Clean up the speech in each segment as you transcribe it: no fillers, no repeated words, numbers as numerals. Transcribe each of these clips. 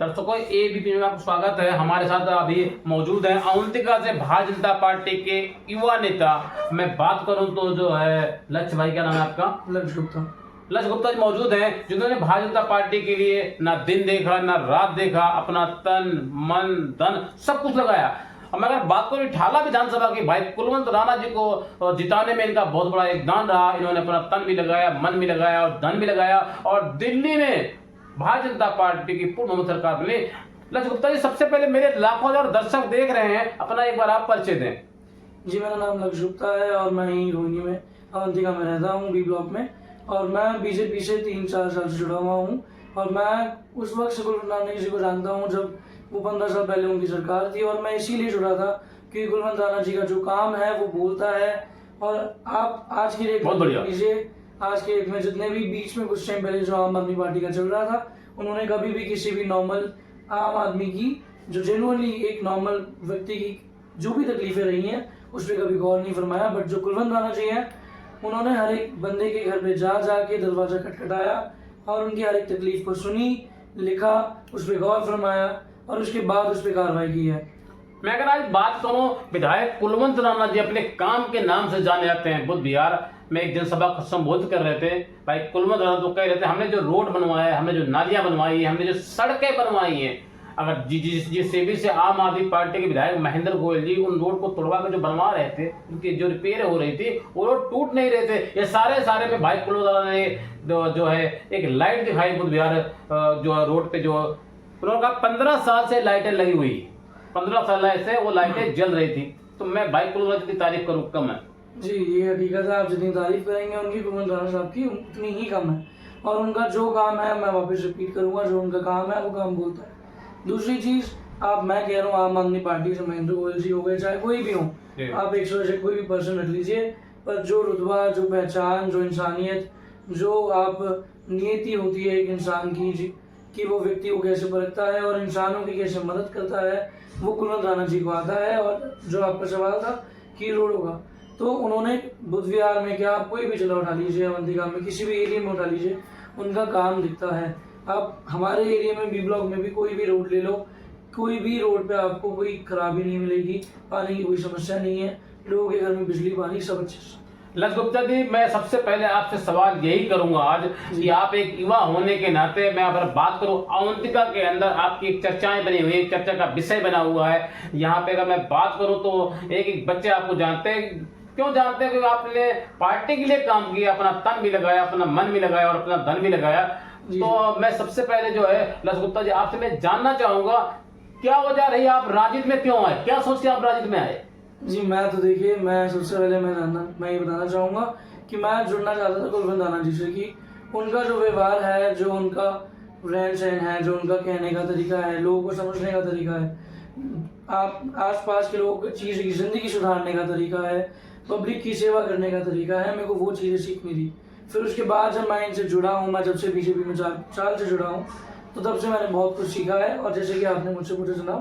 दर्शकों एबीपी में आपका स्वागत है। हमारे साथ अभी मौजूद है अवंतिका से भारतीय जनता पार्टी के युवा नेता। मैं बात करूं तो जो है लक्ष्य भाई, क्या नाम है आपका? लक्ष्य गुप्ता जी मौजूद हैं, जिन्होंने भारतीय जनता पार्टी के लिए ना दिन देखा ना रात देखा, अपना तन मन धन सब कुछ लगाया। अब मैं अगर बात करूं ठाला विधानसभा की, भाई कुलवंत राणा जी को जिताने में इनका बहुत बड़ा योगदान रहा। इन्होंने अपना तन भी लगाया, मन भी लगाया और धन भी लगाया, और दिल्ली में भारतीय जनता पार्टी की पूर्ण बहुमत सरकार बनी। लक्ष्य गुप्ता जी, सबसे पहले मेरे लाखों हजार दर्शक देख रहे हैं, अपना एक बार आप परिचय दें। जी, मेरा नाम लक्ष्य गुप्ता है और मैं यहीं रोहिणी में अवंतिका में रहता हूँ, बी ब्लॉक में। और मैं बीजेपी से 3-4 साल से जुड़ा हुआ हूँ, और मैं उस वक्त से कुलवंत राणा जी को जानता हूँ जब वो 15 साल पहले उनकी सरकार थी। और मैं इसीलिए जुड़ा था क्योंकि कुलवंत राणा जी का जो काम है वो बोलता है। और आप आज की डेट में लीजिए, आज के डेट में जितने भी बीच में कुछ टाइम पहले जो आम आदमी पार्टी का चल रहा था, उन्होंने कभी भी किसी भी नॉर्मल आम आदमी की, जो जेन्युइनली एक नॉर्मल व्यक्ति की जो भी तकलीफें रही हैं उस पर कभी गौर नहीं फरमाया। बट जो कुलवंत राणा जी हैं, उन्होंने हर एक बंदे के घर पे जा के दरवाजा खटखटाया और उनकी हर एक तकलीफ को सुनी, लिखा, उस पर गौर फरमाया और उसके बाद उस पर कार्रवाई की है। मैं अगर आज बात करूं, विधायक कुलवंत राणा जी अपने काम के नाम से जाने जाते हैं। बुध विहार में एक जनसभा को संबोधित कर रहे थे, भाई कुलवंत राणा तो कह रहे थे हमने जो रोड बनवाया है, हमने जो नालियां बनवाई है, हमने जो सड़कें बनवाई हैं, अगर जिस से आम आदमी पार्टी के विधायक महेंद्र गोयल जी उन रोड को तोड़वा के जो बनवा रहे थे, उनकी जो रिपेयर हो रही थी वो रोड टूट नहीं रहे थे। ये सारे में भाई कुलवंत राणा ने जो है एक लाइट दिखाई बुध विहार जो रोड पे, जो उन्होंने कहा 15 साल से लाइटें लगी हुई, 15 साल से वो लाइटें जल रही थी। तो मैं भाई कुलवंत की तारीफ करूँ कम है? जी, ये हकीकत है। आप जितनी तारीफ करेंगे उनकी, कुलवंत राणा साहब की, उतनी ही कम है। और उनका जो काम है, मैं वापस रिपीट करूंगा, जो उनका काम है वो काम बोलता है। दूसरी चीज, मैं कह रहा हूँ आम आदमी पार्टी से महेंद्र गोयल जी हो गए, चाहे कोई भी हो, आप 100 से कोई भी पर्सन रख लीजिए, पर जो रुतबा, जो पहचान, जो इंसानियत, जो आप नियति होती है एक इंसान की कि वो व्यक्ति को कैसे परखता है और इंसानों की कैसे मदद करता है, वो कुलवंत राणा जी को आता है। और जो आपका सवाल था कि रोड होगा, तो उन्होंने बुध विहार में क्या, आप कोई भी जगह उठा लीजिए, अवंतिका में किसी भी एरिया में उठा लीजिए, उनका काम दिखता है। आप हमारे एरिया में बी ब्लॉक में भी कोई भी रोड ले लो, कोई भी रोड पे आपको कोई खराबी नहीं मिलेगी, पानी की कोई समस्या नहीं है, लोगों के घर में बिजली पानी सब अच्छे से। लक्ष्य गुप्ता जी, मैं सबसे पहले आपसे सवाल यही करूंगा आज कि आप एक युवा होने के नाते, मैं अगर बात करूं अवंतिका के अंदर आपकी एक चर्चाएं बनी हुई है, चर्चा का विषय बना हुआ है यहाँ पे। अगर मैं बात करूं तो एक बच्चे आपको जानते हैं, क्यों जानते हैं? क्योंकि आपने पार्टी के लिए काम किया, अपना तन भी लगाया, अपना मन भी लगाया और अपना धन भी लगाया। तो मैं सबसे पहले जो है लक्ष्य गुप्ता जी, आपसे मैं जानना चाहूंगा क्या वजह रही, आप राजनीति में क्यों आए, क्या सोच के आप राजनीति में आए? जी, मैं तो देखिए, मैं सबसे पहले मैं ये बताना चाहूँगा कि मैं जुड़ना चाहता था कुलवंत राणा जी से कि उनका जो व्यवहार है, जो उनका रहन सहन है, जो उनका कहने का तरीका है, लोगों को समझने का तरीका है, आप आसपास के लोगों की चीज़ की ज़िंदगी सुधारने का तरीका है, पब्लिक की सेवा करने का तरीका है, मेरे को वो चीज़ें सीखनी थी। फिर उसके बाद जब मैं इनसे जुड़ा हूँ, मैं जब से बीजेपी में 4 साल से जुड़ा हूँ, तो तब से मैंने बहुत कुछ सीखा है। और जैसे कि आपने मुझसे पूछा सुना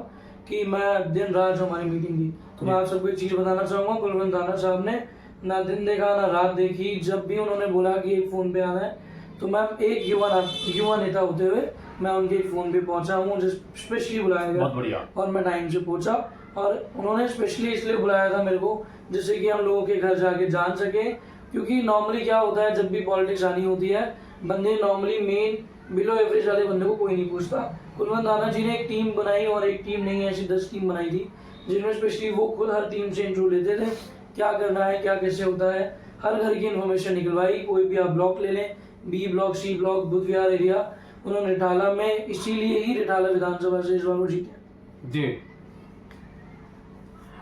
कि मैं दिन रात जो हमारी मीटिंग थी, तो मैं आप सबको एक चीज़ बताना चाहूँगा, कुलवंत राणा साहब ने ना दिन देखा ना रात देखी। जब भी उन्होंने बोला कि एक फ़ोन पे आना है, तो मैं एक युवा नेता होते हुए मैं उनके एक फ़ोन पे पहुंचा हूँ, जो स्पेशली बुलाया गया, और मैं टाइम से पहुंचा। और उन्होंने स्पेशली इसलिए बुलाया था मेरे को, जिससे कि हम लोगों के घर जाके जान सकें। क्योंकि नॉर्मली क्या होता है, जब भी पॉलिटिक्स आनी होती है, बंदे नॉर्मली मेन बिलो एवरेज वाले बंदे को कोई नहीं पूछता। कुलवंत राणा जी ने एक टीम बनाई, और एक टीम नहीं ऐसी 10 टीम बनाई थी, जिनमें स्पेशली वो खुद हर टीम से इंटरव्यू लेते थे, क्या करना है, क्या कैसे होता है, हर घर की इन्फॉर्मेशन निकलवाई। कोई भी आप ब्लॉक ले लें, बी ब्लॉक, सी ब्लॉक, बुध विहार एरिया, उन्होंने रिठाला में, इसीलिए ही रिठाला विधानसभा से इस बार वो जीते। जी,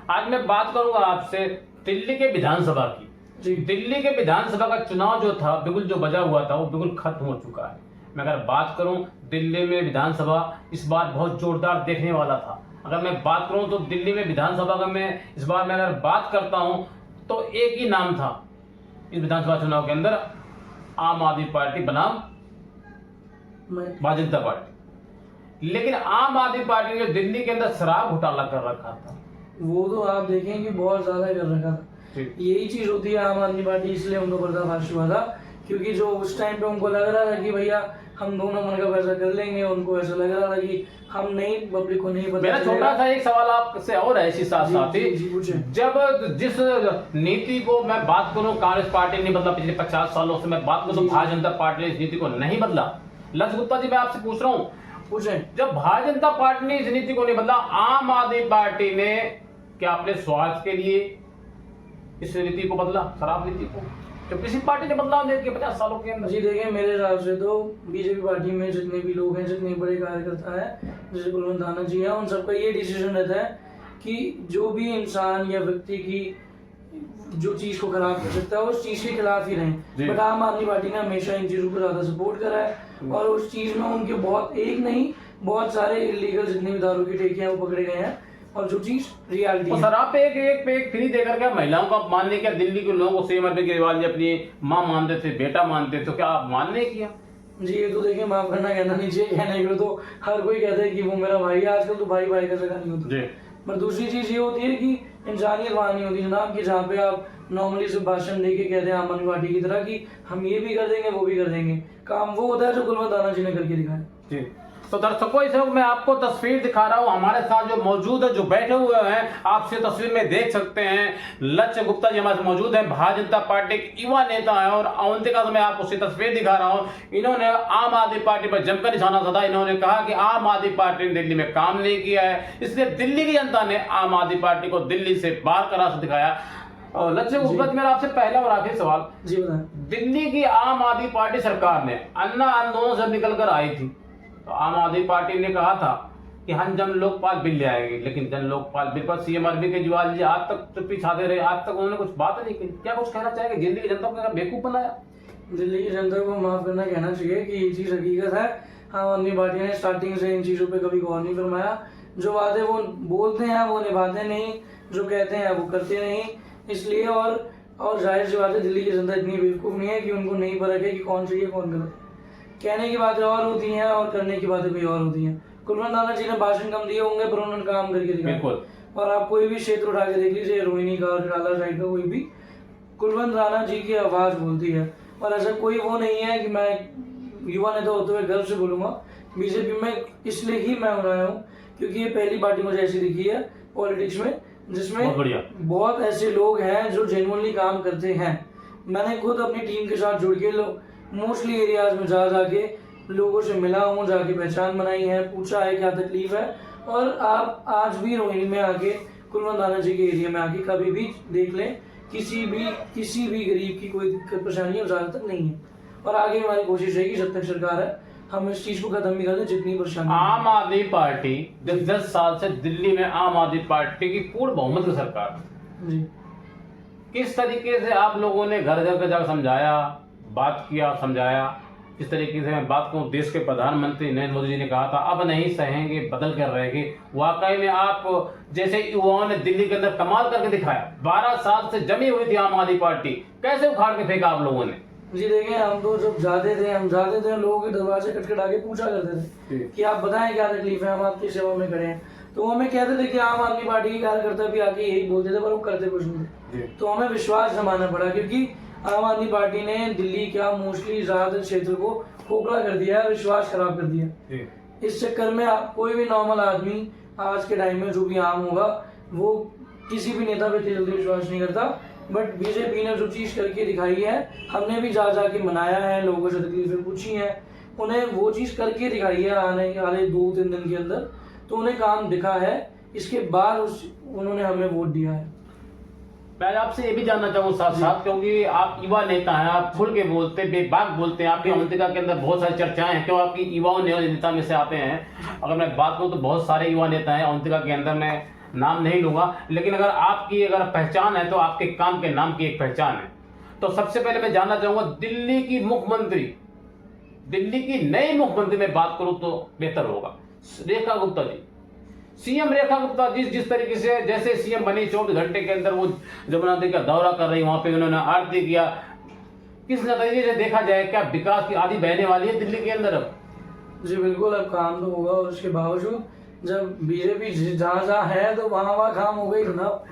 आज मैं बात करूंगा आपसे दिल्ली के विधानसभा की। जी, दिल्ली के विधानसभा का चुनाव जो था, बिल्कुल जो बजा हुआ था, वो बिल्कुल खत्म हो चुका है। मैं अगर बात करूं, दिल्ली में विधानसभा इस बार बहुत जोरदार देखने वाला था। अगर मैं बात करूं तो दिल्ली में विधानसभा का इस बार मैं अगर बात करता हूं तो एक ही नाम था इस विधानसभा चुनाव के अंदर, आम आदमी पार्टी बनाम भारतीय जनता पार्टी। लेकिन आम आदमी पार्टी ने दिल्ली के अंदर शराब घोटाला कर रखा था, वो तो आप देखें कि बहुत ज्यादा कर रखा था। यही चीज होती है आम आदमी पार्टी, इसलिए उनको पर्दाफाश हुआ था, क्योंकि जो उस टाइम पे उनको लग रहा था कि भैया हम दोनों मन का फैसला कर लेंगे। उनको ऐसा लग रहा था कि हम नहीं, पब्लिक को नहीं पता मेरा चलेगा। छोटा सा एक सवाल आपसे और है इसी साथ साथ ही, जी, पूछें। जब जिस नीति को मैं बात करूं कांग्रेस पार्टी ने बदला पिछले 50 सालों से, मैं बात करूं तो भारतीय जनता पार्टी ने इस नीति को नहीं बदला। लक्ष्य गुप्ता जी मैं आपसे पूछ रहा हूँ, पूछें। जब भारतीय जनता पार्टी ने इस नीति को नहीं बदला, आम आदमी पार्टी ने क्या अपने स्वार्थ के लिए इस नीति को बदला, शराब नीति को? जब किसी पार्टी ने बदलाव दे के 50 सालों के अंदर। जी देखिए, मेरे हिसाब से तो बीजेपी पार्टी में जितने भी लोग हैं, जितने बड़े कार्यकर्ता हैं, जैसे कुलवंत धाना जी हैं, उन सबका ये डिसीजन रहता है कि जो भी इंसान या व्यक्ति की जो चीज को खराब कर सकता है उस चीज के खिलाफ ही रहें। बट आम आदमी पार्टी ने हमेशा इन चीजों को ज्यादा सपोर्ट करा है और उस चीज में उनके बहुत, एक नहीं बहुत सारे इलीगल जितने भी दारू की ठेके हैं वो पकड़े गए हैं और जो चीज रियलिटी है। शराब पे एक फ्री देकर के महिलाओं का मानने क्या दिल्ली के लोगों को सेम अरविंद केजरीवाल जी अपनी माँ मानते थे, बेटा मानते थे, तो क्या आप मानने किया? जी ये तो देखिए, माफ करना कहना नहीं चाहिए, कहने के लिए तो हर कोई कहता है कि वो मेरा भाई है। आजकल तो भाई भाई का सगा नहीं होता जी। पर दूसरी चीज ये होती है कि इंसानियत वहाँ नहीं होती जनाब, कि जहाँ पे आप नॉर्मली से भाषण देके कहते हैं आम आदमी पार्टी की तरह कि हम ये भी कर देंगे वो भी कर देंगे। काम वो होता है जो कुलवंत धाना जी ने करके दिखाया। जी। तो दर्शकों, इस वक्त मैं आपको तस्वीर दिखा रहा हूं, हमारे साथ जो मौजूद है, जो बैठे हुए हैं, आप इस तस्वीर में देख सकते हैं, लक्ष्य गुप्ता जी हमारे साथ मौजूद हैं, भारतीय जनता पार्टी के युवा नेता हैं। और अवंतिका से मैं आपको उसकी तस्वीर दिखा रहा हूं। इन्होंने आम आदमी पार्टी पर जमकर निशाना साधा। इन्होंने कहा कि आम आदमी पार्टी ने दिल्ली में काम नहीं किया है, इसलिए दिल्ली की जनता ने आम आदमी पार्टी को दिल्ली से बाहर का रास्ता दिखाया। और लक्ष्य गुप्ता जी, मेरा आपसे पहला और आखिरी सवाल, जी बताएं। दिल्ली की आम आदमी पार्टी सरकार ने अन्ना आंदोलन से निकल कर आई थी, तो आम आदमी पार्टी ने कहा था कि हम जन लोकपाल बिल ले आएंगे, लेकिन जन लोकपाल बिल पर सीएम अरविंद केजरीवाल जी आज तक चुप्पी छाते रहे, आज तक उन्होंने कुछ बात नहीं की। क्या कुछ कहना चाहेंगे? दिल्ली की जनता को बेवकूफ बनाया? दिल्ली की जनता को माफ करना कहना चाहिए कि ये चीज हकीकत है। आम आदमी पार्टी ने स्टार्टिंग से इन चीजों पे कभी गौर नहीं फरमाया। जो वादे वो बोलते हैं वो निभाते नहीं, जो कहते हैं वो करते नहीं। इसलिए और जाहिर सी बात है, दिल्ली की जनता इतनी बेवकूफ नहीं है कि उनको नहीं पता है कि कौन सही है कौन गलत है। कहने की बातें और होती हैं और करने की बातें कोई और होती हैं। कुलवंत धाना जी ने भाषण कम दिए होंगे पर उन्होंने काम करके दिखाया। और आप कोई भी क्षेत्र उठा के देख लीजिए, रोहिणी का और डाला साइड का कोई भी, कुलवंत धाना जी की आवाज बोलती है। और ऐसा कोई वो नहीं है कि मैं युवा नेता होते हुए गर्व से बोलूंगा बीजेपी में इसलिए ही मैं हो रहा हूँ क्योंकि ये पहली पार्टी मुझे ऐसी दिखी है पॉलिटिक्स में जिसमें बहुत ऐसे लोग हैं जो जेन्युइनली काम करते हैं। मैंने खुद अपनी टीम के साथ जुड़ के मोस्टली एरियाज में जाके लोगों से मिला हूँ, जाके पहचान बनाई है, पूछा है क्या तकलीफ है। और आप आज भी रोहिणी में आके कुलवंत धाना जी के एरिया में आके कभी भी देख लें, किसी भी गरीब की कोई दिक्कत परेशानी अब ज़्यादातर नहीं है। और आगे हमारी कोशिश रहेगी जब तक सरकार है हम इस चीज को खत्म भी कर दें जितनी परेशानी। आम आदमी पार्टी 10 साल से दिल्ली में आम आदमी पार्टी की पूर्ण बहुमत की सरकार जी, किस तरीके से आप लोगों ने घर घर जाकर समझाया, बात किया, समझाया? जिस तरीके से मैं बात करूं, देश के प्रधानमंत्री नरेंद्र मोदी जी ने कहा था अब नहीं सहेंगे, बदल कर रहेंगे। वाकई में आप जैसे युवाओं ने दिल्ली के अंदर कमाल करके दिखाया। 12 साल से जमी हुई थी आम आदमी पार्टी, कैसे उखाड़ के फेंका आप लोगों ने? जी देखिए, हम तो जब जाते थे लोगों के दरवाजे खटखटा के पूछा करते थे कि आप बताएं क्या तकलीफ है, हम आपकी सेवा में खड़े हैं। तो हमें कहते थे कि आम आदमी पार्टी के कार्यकर्ता भी आके यही बोलते थे पर वो करते कुछ नहीं थे। तो हमें विश्वास जमाना पड़ा क्योंकि आम आदमी पार्टी ने दिल्ली क्या मोस्टली ज्यादातर क्षेत्र को खोखला कर दिया, विश्वास खराब कर दिया। इस चक्कर में कोई भी नॉर्मल आदमी आज के टाइम में जो भी आम होगा वो किसी भी नेता पे जल्दी विश्वास नहीं करता। बट बीजेपी ने जो चीज करके दिखाई है, हमने भी जाके मनाया है, लोगों से तकलीफें पूछी हैं, उन्हें वो चीज करके दिखाई है आने वाले 2-3 दिन के अंदर, तो उन्हें काम दिखा है। इसके बाद उन्होंने हमें वोट दिया है। मैं आपसे ये भी जानना चाहूँगा साथ साथ, क्योंकि आप युवा नेता हैं, आप खुल के बोलते, बेबाक बोलते हैं, आपकी अवंतिका के अंदर बहुत सारी चर्चाएं हैं, क्यों आपकी युवा नेता में से आते हैं। अगर मैं बात करूँ तो बहुत सारे युवा नेता हैं अवंतिका के अंदर, मैं नाम नहीं लूंगा, लेकिन अगर पहचान है तो आपके काम के नाम की एक पहचान है। तो सबसे पहले मैं जानना चाहूंगा, दिल्ली की नई मुख्यमंत्री में बात करूं तो बेहतर होगा रेखा गुप्ता जी, सीएम रेखा गुप्ता जी। जिस तरीके से जैसे सीएम बनी 24 घंटे के अंदर वो जमुना नदी का दौरा कर रही, वहां पे उन्होंने आरती किया। किस नतीजे से देखा जाए, क्या विकास की आदि बहने वाली है दिल्ली के अंदर अब? जी बिल्कुल, अब काम तो होगा। और उसके बावजूद जब बीजेपी जहाँ है तो वहाँ काम हो गई जनाब।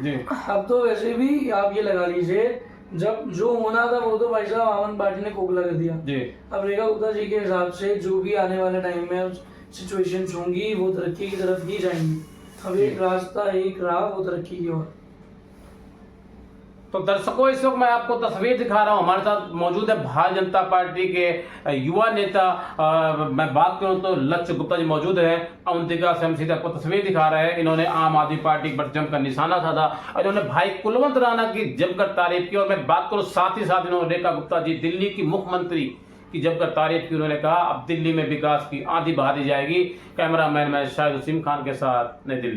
अब तो वैसे भी आप ये लगा लीजिए जब जो होना था वो तो भाई साहब आम आदमी पार्टी ने खोखला कर दिया। जी अब रेखा गुप्ता जी के हिसाब से जो भी आने वाले टाइम में सिचुएशंस होंगी वो तरक्की की तरफ ही जाएंगी। अब एक रास्ता एक राह वो तरक्की की ओर। तो दर्शकों, इस वक्त मैं आपको तस्वीर दिखा रहा हूं, हमारे साथ मौजूद है भारतीय जनता पार्टी के युवा नेता मैं बात करूं तो लक्ष्य गुप्ता जी मौजूद है। अवंतिका से हम सीधे आपको तस्वीर दिखा रहे हैं। इन्होंने आम आदमी पार्टी पर जमकर निशाना साधा और इन्होंने भाई कुलवंत राणा की जमकर तारीफ की। और मैं बात करूं साथ ही साथ इन्होंने रेखा गुप्ता जी दिल्ली की मुख्यमंत्री की जमकर तारीफ की। उन्होंने कहा अब दिल्ली में विकास की आंधी बहा दी जाएगी। कैमरामैन मैं शाहिद उसीम खान के साथ नई दिल्ली।